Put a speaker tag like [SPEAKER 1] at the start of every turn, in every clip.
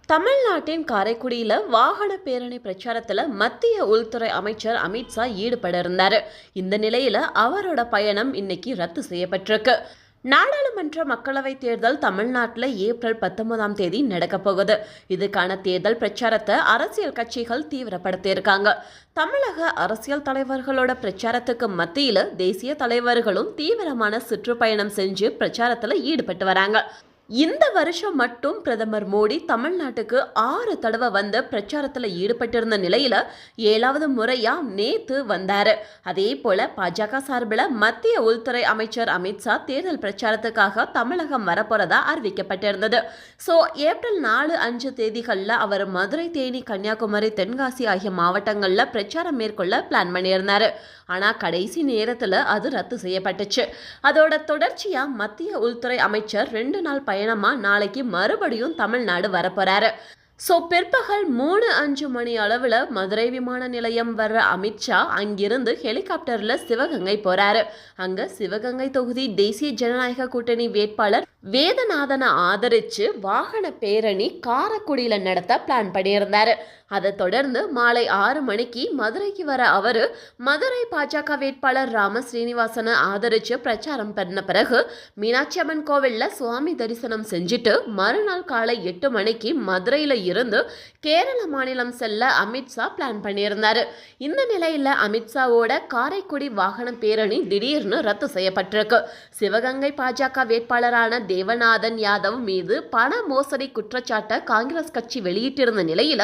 [SPEAKER 1] தமிழ்நாட்டின் காரைக்குடியில் வாகன பேரணி பிரச்சாரத்தில் மத்திய உள்துறை அமைச்சர் அமித்ஷா ஈடுபட இருந்தார். இந்த நிலையில் அவரோட பயணம் இன்னைக்கு ரத்து செய்யப்பட்டிருக்கு. நாடாளுமன்ற மக்களவைத் தேர்தல் தமிழ்நாட்டில் ஏப்ரல் 19ஆம் தேதி நடக்க போகுது. இதுக்கான தேர்தல் பிரச்சாரத்தை அரசியல் கட்சிகள் தீவிரப்படுத்தியிருக்காங்க. தமிழக அரசியல் தலைவர்களோட பிரச்சாரத்துக்கு மத்தியில் தேசிய தலைவர்களும் தீவிரமான சுற்றுப்பயணம் செஞ்சு பிரச்சாரத்தில் ஈடுபட்டு வராங்க. இந்த வருஷம் மட்டும் பிரதமர் மோடி தமிழ்நாட்டுக்கு 6 தடவை வந்து பிரச்சாரத்தில் ஈடுபட்டிருந்த நிலையில 7வது முறையா நேத்து வந்தாரு. அதே போல பாஜக சார்பில் மத்திய உள்துறை அமைச்சர் அமித்ஷா தேர்தல் பிரச்சாரத்துக்காக தமிழகம் வரப்போறதா அறிவிக்கப்பட்டிருந்தது. ஸோ ஏப்ரல் 4, 5 தேதிகளில் அவர் மதுரை, தேனி, கன்னியாகுமரி, தென்காசி ஆகிய மாவட்டங்களில் பிரச்சாரம் மேற்கொள்ள பிளான் பண்ணியிருந்தாரு. ஆனால் கடைசி நேரத்தில் அது ரத்து செய்யப்பட்டுச்சு. அதோட தொடர்ச்சியா மத்திய உள்துறை அமைச்சர் 2 நாள் பயணமா நாளைக்கு மறுபடியும் தமிழ்நாடு வரப்போறாரு. ஸோ பிற்பகல் 3-5 மணி அளவில் மதுரை விமான நிலையம் வர்ற அமித்ஷா அங்கிருந்து ஹெலிகாப்டரில் சிவகங்கை போறாரு. அங்க சிவகங்கை தொகுதி தேசிய ஜனநாயக கூட்டணி வேட்பாளர் வேதநாதனை ஆதரிச்சு வாகன பேரணி காரைக்குடியில் நடத்த பிளான் பண்ணியிருந்தாரு. அதை தொடர்ந்து மாலை 6 மணிக்கு மதுரைக்கு வர அவரு மதுரை பாஜக வேட்பாளர் ராம ஸ்ரீனிவாசனை ஆதரிச்சு பிரச்சாரம் பண்ண பிறகு மீனாட்சி அம்மன் கோவில்ல சுவாமி தரிசனம் செஞ்சுட்டு மறுநாள் காலை 8 மணிக்கு மதுரையில இருந்து கேரள மாநிலம் செல்ல அமித்ஷா பிளான் பண்ணியிருந்தாரு. இந்த நிலையில அமித்ஷாவோட காரைக்குடி வாகன பேரணி திடீர்னு ரத்து செய்யப்பட்டிருக்கு. சிவகங்கை பாஜக வேட்பாளரான தேவநாதன் யாதவ் மீது பண மோசடி குற்றச்சாட்டை காங்கிரஸ் கட்சி வெளியிட்டிருந்த நிலையில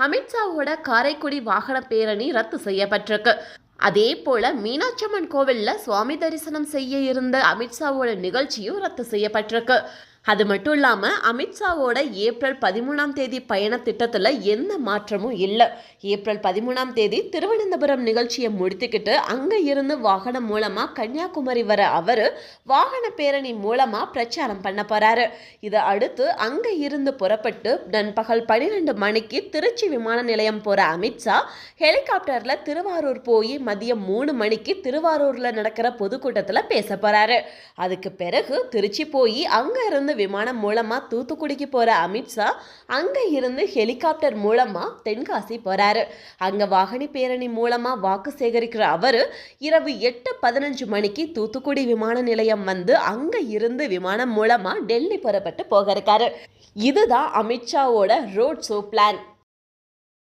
[SPEAKER 1] அமித்ஷாவோட காரைக்குடி வாகன பேரணி ரத்து செய்யப்பட்டிருக்கு. அதே போல மீனாட்சி அம்மன் கோவில்ல சுவாமி தரிசனம் செய்ய இருந்த அமித்ஷாவோட நிகழ்ச்சியும் ரத்து செய்யப்பட்டிருக்கு. அது மட்டும் இல்லாமல் அமித்ஷாவோட ஏப்ரல் 13ஆம் தேதி பயண திட்டத்தில் எந்த மாற்றமும் இல்லை. ஏப்ரல் 13ஆம் தேதி திருவனந்தபுரம் நிகழ்ச்சியை முடித்துக்கிட்டு அங்கே இருந்து வாகனம் மூலமாக கன்னியாகுமரி வர அவர் வாகன பேரணி மூலமாக பிரச்சாரம் பண்ண போகிறாரு. இதை அடுத்து அங்கே இருந்து புறப்பட்டு நண்பகல் 12 மணிக்கு திருச்சி விமான நிலையம் போகிற அமித்ஷா ஹெலிகாப்டரில் திருவாரூர் போய் மதியம் 3 மணிக்கு திருவாரூரில் நடக்கிற பொதுக்கூட்டத்தில் பேச போகிறாரு. அதுக்கு பிறகு திருச்சி போய் அங்கே இருந்து விமானம் மூலமா தூத்துக்குடிக்கு போற அமித்ஷா அங்க இருந்து ஹெலிகாப்டர் மூலமா தென்காசி போறாரு. அங்க வாகன பேரணி மூலமா வாக்கு சேகரிக்கிற அவரு இரவு 8:15 மணிக்கு தூத்துக்குடி விமான நிலையம் வந்து அங்க இருந்து விமானம் மூலமா டெல்லி புறப்பட்டு போக இருக்காரு. இதுதான் அமித்ஷாவோட ரோட் ஷோ பிளான்.